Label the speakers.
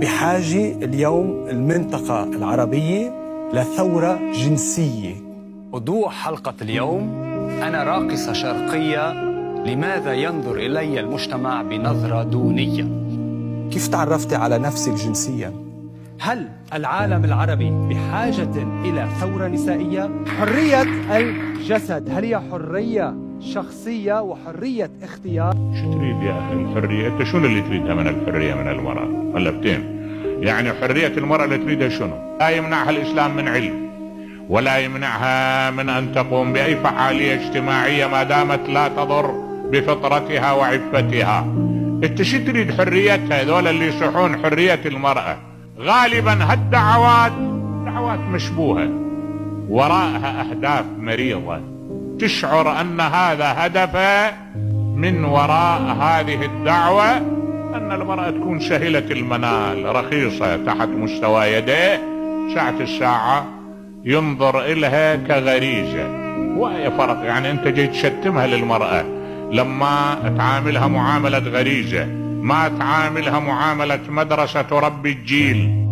Speaker 1: بحاجة اليوم المنطقة العربية لثورة جنسية.
Speaker 2: موضوع حلقة اليوم: أنا راقصة شرقية، لماذا ينظر إلي المجتمع بنظرة دونية؟
Speaker 1: كيف تعرفتي على نفسك جنسياً؟
Speaker 2: هل العالم العربي بحاجة إلى ثورة نسائية؟
Speaker 3: حرية الجسد هل هي حرية شخصية وحرية اختيار؟
Speaker 4: شو تريد يا أخي الحرية؟ أنت شنو اللي تريدها من الحرية من المرأة؟ قلبتين. يعني حرية المرأة اللي تريدها شنو؟ لا يمنعها الإسلام من علم، ولا يمنعها من أن تقوم بأي فعالية اجتماعية ما دامت لا تضر بفطرتها وعفتها. أنت شو تريد حريتها؟ هذول اللي يصيحون حرية المرأة غالبا هالدعوات دعوات مشبوهة وراءها أهداف مريضة، تشعر أن هذا هدفه من وراء هذه الدعوة أن المرأة تكون سهلة المنال، رخيصة تحت مستوى يديه، ساعة الساعة ينظر إلها كغريزة. وأي فرق؟ يعني أنت جاي تشتمها للمرأة لما تعاملها معاملة غريزة، ما تعاملها معاملة مدرسة تربي الجيل.